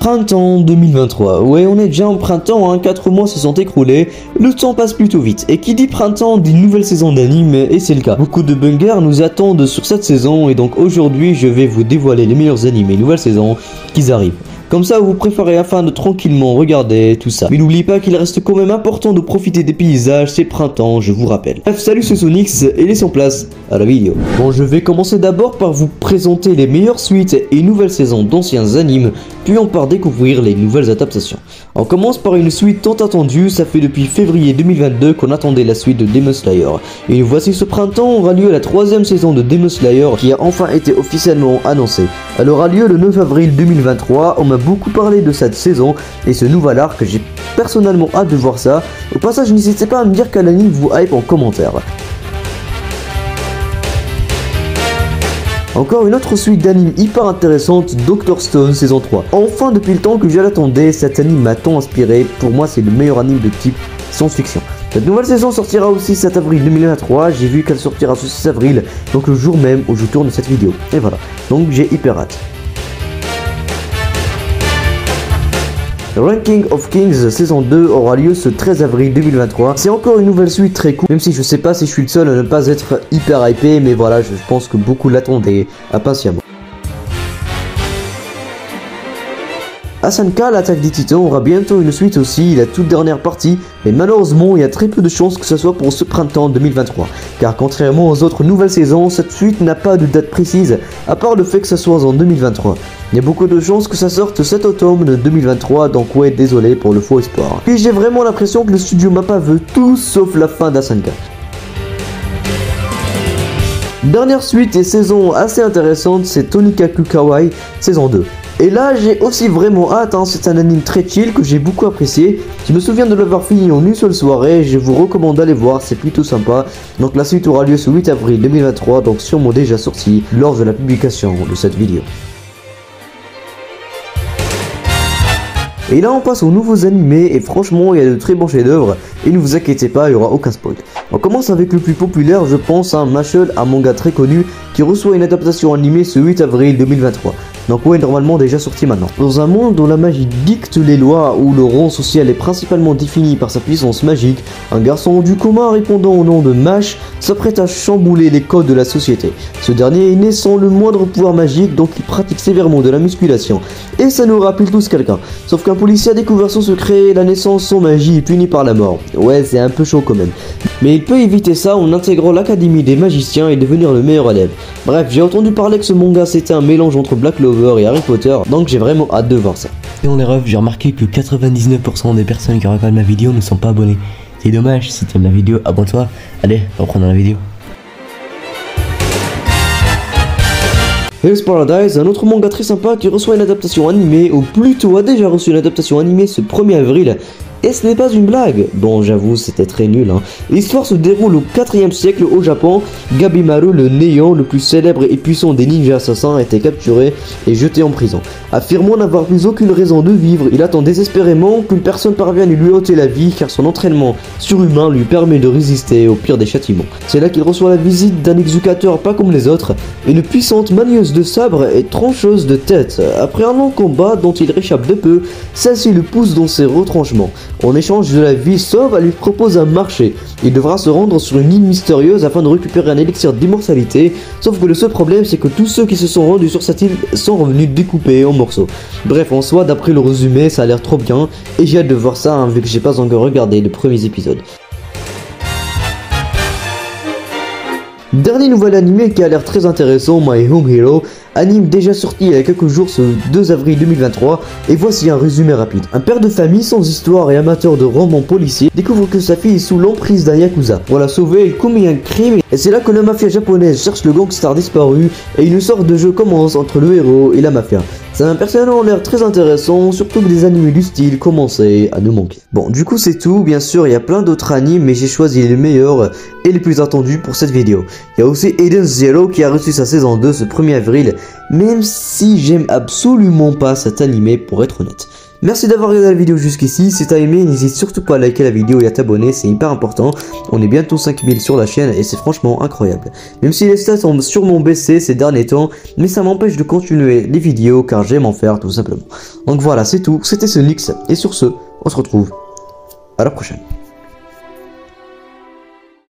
Printemps 2023, ouais on est déjà en printemps, hein, 4 mois se sont écroulés, le temps passe plutôt vite, et qui dit printemps dit nouvelle saison d'anime, et c'est le cas. Beaucoup de bangers nous attendent sur cette saison, et donc aujourd'hui je vais vous dévoiler les meilleurs animes et nouvelles saisons qui arrivent. Comme ça vous préparez afin de tranquillement regarder tout ça. Mais n'oubliez pas qu'il reste quand même important de profiter des paysages, c'est printemps, je vous rappelle. Bref, salut c'est Sonix et laissons place à la vidéo. Bon, je vais commencer d'abord par vous présenter les meilleures suites et nouvelles saisons d'anciens animes, puis on part découvrir les nouvelles adaptations. On commence par une suite tant attendue, ça fait depuis février 2022 qu'on attendait la suite de Demon Slayer. Et voici ce printemps aura lieu la 3ème saison de Demon Slayer qui a enfin été officiellement annoncée. Elle aura lieu le 9 avril 2023, on m'a beaucoup parlé de cette saison et ce nouvel arc, j'ai personnellement hâte de voir ça. Au passage, n'hésitez pas à me dire quel anime vous hype en commentaire. Encore une autre suite d'animes hyper intéressante, Dr Stone saison 3. Enfin, depuis le temps que je l'attendais, cet anime m'a tant inspiré. Pour moi, c'est le meilleur anime de type science-fiction. Cette nouvelle saison sortira aussi 7 avril 2023. J'ai vu qu'elle sortira ce 6 avril, donc le jour même où je tourne cette vidéo. Et voilà, donc j'ai hyper hâte. Ranking of Kings saison 2 aura lieu ce 13 avril 2023. C'est encore une nouvelle suite très cool, même si je sais pas si je suis le seul à ne pas être hyper hypé, mais voilà, je pense que beaucoup l'attendaient impatiemment. Asanka, l'attaque des titans, aura bientôt une suite aussi, la toute dernière partie, mais malheureusement il y a très peu de chances que ce soit pour ce printemps 2023, car contrairement aux autres nouvelles saisons, cette suite n'a pas de date précise, à part le fait que ça soit en 2023. Il y a beaucoup de chances que ça sorte cet automne de 2023, donc ouais, désolé pour le faux espoir. Puis j'ai vraiment l'impression que le studio MAPPA veut tout sauf la fin d'Asanka. Dernière suite et saison assez intéressante, c'est Tonikaku Kawaii saison 2. Et là j'ai aussi vraiment hâte, hein, c'est un anime très chill que j'ai beaucoup apprécié. Je me souviens de l'avoir fini en une seule soirée, je vous recommande d'aller voir, c'est plutôt sympa. Donc la suite aura lieu ce 8 avril 2023, donc sûrement déjà sorti lors de la publication de cette vidéo. Et là on passe aux nouveaux animés et franchement il y a de très bons chefs d'œuvre et ne vous inquiétez pas, il n'y aura aucun spoil. On commence avec le plus populaire, je pense, un Mashle, un manga très connu qui reçoit une adaptation animée ce 8 avril 2023. Donc ouais, normalement déjà sorti maintenant. Dans un monde dont la magie dicte les lois, où le rang social est principalement défini par sa puissance magique, un garçon du commun répondant au nom de Mash s'apprête à chambouler les codes de la société. Ce dernier est né sans le moindre pouvoir magique, donc il pratique sévèrement de la musculation. Et ça nous rappelle tous quelqu'un. Sauf qu'un policier a découvert son secret, la naissance sans magie est punie par la mort. Ouais, c'est un peu chaud quand même. Mais il peut éviter ça en intégrant l'académie des magiciens et devenir le meilleur élève. Bref, j'ai entendu parler que ce manga c'était un mélange entre Black Clover et Harry Potter, donc j'ai vraiment hâte de voir ça. Et on est ref, j'ai remarqué que 99% des personnes qui regardent ma vidéo ne sont pas abonnées. C'est dommage, si tu aimes la vidéo, abonne-toi. Allez, reprenons la vidéo. Hell's Paradise, un autre manga très sympa qui reçoit une adaptation animée, ou plutôt a déjà reçu une adaptation animée ce 1er avril. Et ce n'est pas une blague. Bon, j'avoue, c'était très nul, hein. L'histoire se déroule au 4e siècle au Japon. Gabimaru, le néant, le plus célèbre et puissant des ninjas assassins, a été capturé et jeté en prison. Affirmant n'avoir plus aucune raison de vivre, il attend désespérément qu'une personne parvienne à lui ôter la vie, car son entraînement surhumain lui permet de résister au pire des châtiments. C'est là qu'il reçoit la visite d'un exécuteur pas comme les autres, une puissante manieuse de sabre et trancheuse de tête. Après un long combat dont il réchappe de peu, celle-ci le pousse dans ses retranchements. En échange de la vie sauve, elle lui propose un marché. Il devra se rendre sur une île mystérieuse afin de récupérer un élixir d'immortalité, sauf que le seul problème c'est que tous ceux qui se sont rendus sur cette île sont revenus découpés en morceaux. Bref, en soi, d'après le résumé, ça a l'air trop bien, et j'ai hâte de voir ça, hein, vu que j'ai pas encore regardé les premiers épisodes. Dernier nouvel animé qui a l'air très intéressant, My Home Hero, anime déjà sorti il y a quelques jours ce 2 avril 2023, et voici un résumé rapide. Un père de famille sans histoire et amateur de romans policiers découvre que sa fille est sous l'emprise d'un yakuza. Pour la sauver, il commet un crime, et c'est là que la mafia japonaise cherche le gangster disparu, et une sorte de jeu commence entre le héros et la mafia. Ça m'a personnellement l'air très intéressant, surtout que des animés du style commençaient à nous manquer. Bon, du coup c'est tout, bien sûr il y a plein d'autres animes, mais j'ai choisi les meilleurs et les plus attendus pour cette vidéo. Il y a aussi Eden Zero qui a reçu sa saison 2 ce 1er avril, même si j'aime absolument pas cet animé pour être honnête. Merci d'avoir regardé la vidéo jusqu'ici, si t'as aimé n'hésite surtout pas à liker la vidéo et à t'abonner, c'est hyper important. On est bientôt 5000 sur la chaîne et c'est franchement incroyable. Même si les stats ont sûrement baissé ces derniers temps, mais ça m'empêche de continuer les vidéos car j'aime en faire tout simplement. Donc voilà, c'est tout, c'était Sonix et sur ce, on se retrouve à la prochaine.